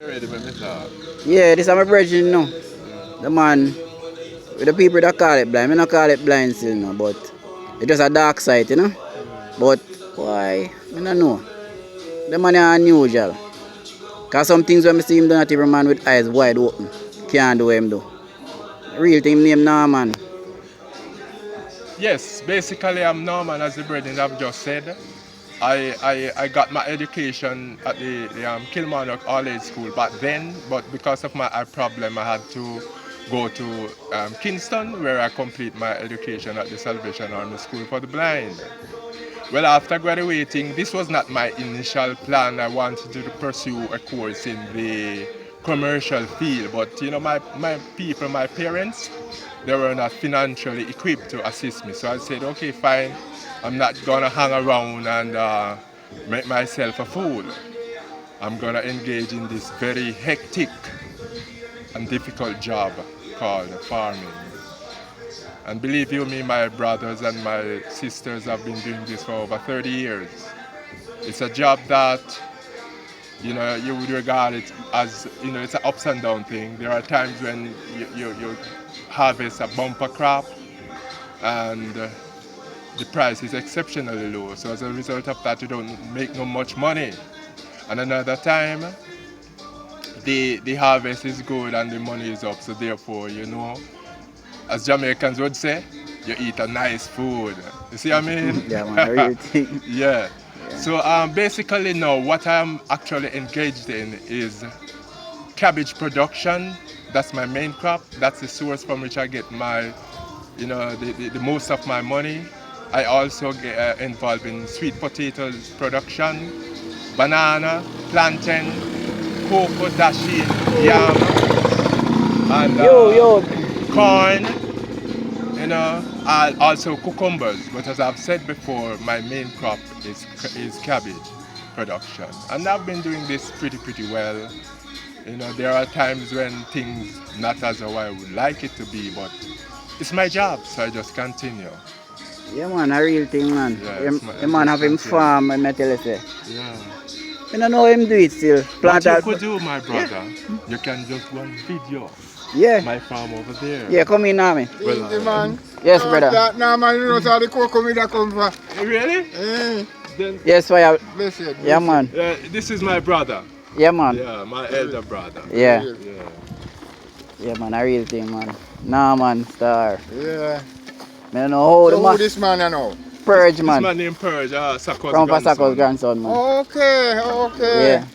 Ready when me talk. Yeah, this is my brethren, you know. The man, with the people that call it blind. I don't call it blind still, you know, but it's just a dark side, you know. But why? I don't know. The man is unusual. Because some things when I see him do not even man with eyes wide open. Can't do what him do. Real thing name now, man. Yes, basically I'm Norman, as the brethren have just said. I got my education at the Kilmarnock All Age School back then, but because of my eye problem, I had to go to Kingston, where I complete my education at the Salvation Army School for the Blind. Well, after graduating, this was not my initial plan. I wanted to pursue a course in the commercial field, but my people, my parents, they were not financially equipped to assist me. So I said, okay, fine, I'm not gonna hang around and make myself a fool. I'm gonna engage in this very hectic and difficult job called farming. And believe you me, my brothers and my sisters have been doing this for over 30 years. It's a job that, you would regard it as, it's an ups and down thing. There are times when you harvest a bumper crop and the price is exceptionally low. So as a result of that, you don't make no much money. And another time, the harvest is good and the money is up. So therefore, as Jamaicans would say, you eat a nice food. You see what I mean? Yeah, man, I really think. Yeah. So basically now what I'm actually engaged in is cabbage production. That's my main crop. That's the source from which I get my, the most of my money. I also get involved in sweet potatoes production, banana, plantain, cocoa, dashi, yam, and corn, also cucumbers. But as I've said before, my main crop is cabbage production. And I've been doing this pretty well. There are times when things not as how I would like it to be, but it's my job, so I just continue. Yeah, man, a real thing, man. Yeah, The man have him farm, I tell you say. Yeah. I don't know him do it still. What you could do, my brother, you can just go and video my farm over there. Yeah, come in now, me. Well, man. Yes, brother. Nah, man, you know how the cocoa me that come from. Really? Then, Yes, why? bless you. Yeah, man. This is my brother. Yeah, man. Yeah, my elder brother. Yeah. Yeah. Yeah, man, a real thing, man. Nah, man, star. Yeah. I don't know how So the man. who this man you know? Purge, man. This man named Purge, Sako's From grandson. Pasako's grandson, man. Okay. Yeah.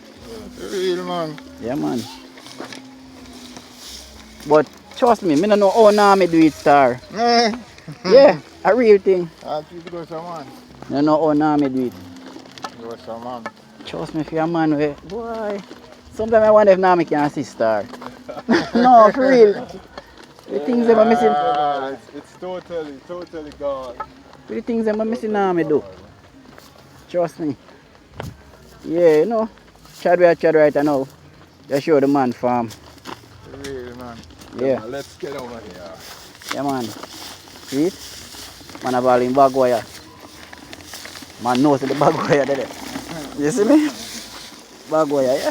Real man. Yeah, man. But trust me, I don't know how now me do it, star. Yeah, a real thing. I keep go some man. I don't know how now me do it. Go some man. Trust me, if you're a man, boy. Sometimes I wonder if now me can assist, star. No, for real. The things that I'm missing. It's totally gone. The things that I'm missing now me do. Trust me. Yeah, Chad right now. Just show the man farm. Real man. Yeah. Let's get over here. Yeah, man. See it? Man have all in bag wire. Man knows the bag wire there. You see me? Bag wire, yeah?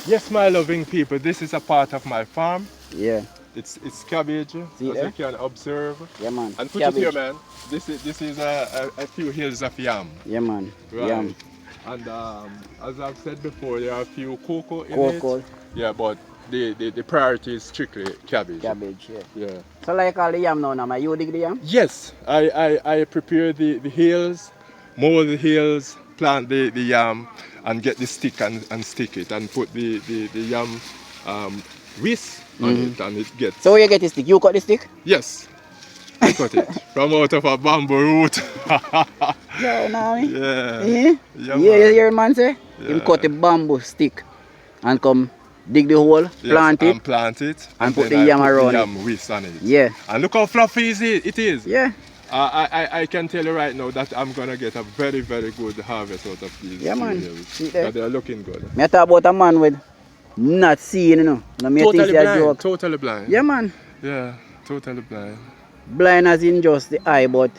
Yes, my loving people, this is a part of my farm. Yeah. It's cabbage, See as there? you can observe. Yeah, man. And put Cabbage. it here, man. This is a few hills of yam. Yeah, man. Right. Yam. And as I've said before, there are a few cocoa in Cocoa. it. Yeah, but the priority is strictly cabbage. Cabbage, yeah. Yeah. So like all the yam now, you dig the yam? Yes, I prepare the hills, mow the hills, plant the yam, and get the stick and stick it, and put the yam whisk on it, and it gets. So where you get the stick? You cut the stick? Yes, I cut it from out of a bamboo root. Yeah, now me. Yeah. Yeah, Yeah, you man. hear man say? Him Yeah. cut the bamboo stick and come dig the hole, Yes, plant it. and plant it, and put then the yam I put around the it. yam whisk on it. Yeah. And look how fluffy it is. Yeah. I can tell you right now that I'm gonna get a very good harvest out of these. Yeah, man. hills. See there? But they're looking good. Me talk about a man with not seeing, No, me think Totally it's a blind. joke. Totally blind. Yeah, man. Yeah, totally blind. Blind as in just the eye, but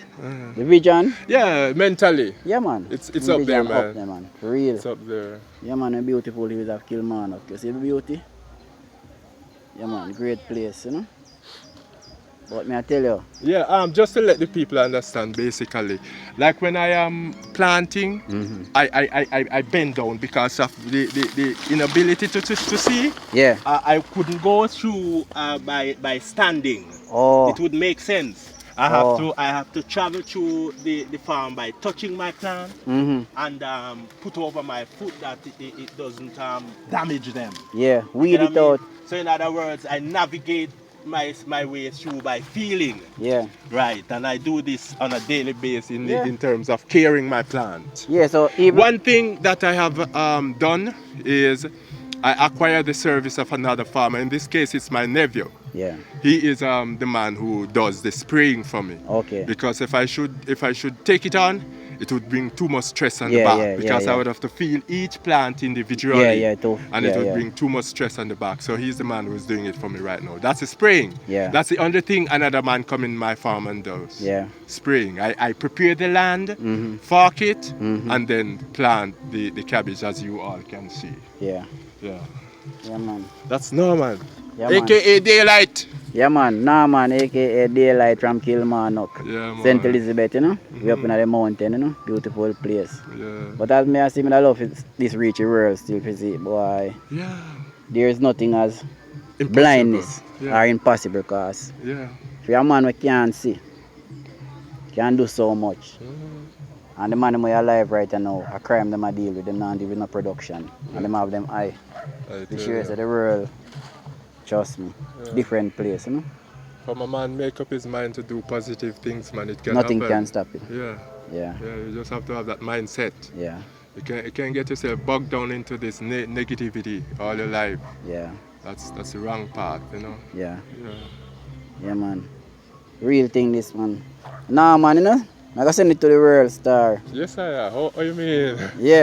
the vision. Yeah, mentally. Yeah, man. It's The up there, vision man. Up there, man. For real. It's up there. Yeah, man. A beautiful views of Kilmarnock. You see the beauty? Yeah, man. Great place, you know. But me I tell you. Yeah, just to let the people understand, basically, like when I am planting, I bend down because of the inability to see. Yeah. I couldn't go through by standing. Oh. It would make sense. I have to travel through the farm by touching my plant and put over my foot that it doesn't damage them. Yeah. You Weed get it what I mean? out. So in other words, I navigate my way through by feeling. Yeah. Right, and I do this on a daily basis. In terms of caring my plant. Yeah. So even. One thing that I have done is I acquired the service of another farmer. In this case, it's my nephew. Yeah. He is the man who does the spraying for me. Okay. Because if I should take it on, it would bring too much stress on the Yeah, back. yeah, Because yeah. I would have to feel each plant individually. Yeah, too. And Yeah, it would yeah. bring too much stress on the back. So he's the man who's doing it for me right now. That's the spraying. Yeah. That's the only thing another man come in my farm and does. Yeah. Spraying. I prepare the land, fork it, and then plant the cabbage as you all can see. Yeah. Yeah. Yeah, man. That's Norman. Yeah, man. AKA Daylight. Yeah, man. Nah, man. AKA Daylight from Kilmarnock. Yeah, man. St. Elizabeth, you know. We up in the mountain, you know. Beautiful place. Yeah. But as me I see, me I love this reach world still to see. Boy, Yeah. there is nothing as Impossible. blindness Yeah. or impossible because Yeah. if you're a man who can't see, can do so much. And the man who are alive right now, a crime them a deal with, them not deal with no production. And them have them eye. I The tell sure you. say the world, trust me, different place, you know. From a man make up his mind to do positive things, man, it can Nothing happen. can stop it. Yeah. Yeah, Yeah, you just have to have that mindset. yeah, You can't get yourself bogged down into this negativity all your life. yeah, That's the wrong path, you know. yeah, Yeah. yeah, man. Real thing, this man. Nah, man, you know. I gotta send it to the world star. Yes, I am. How you mean? Yeah.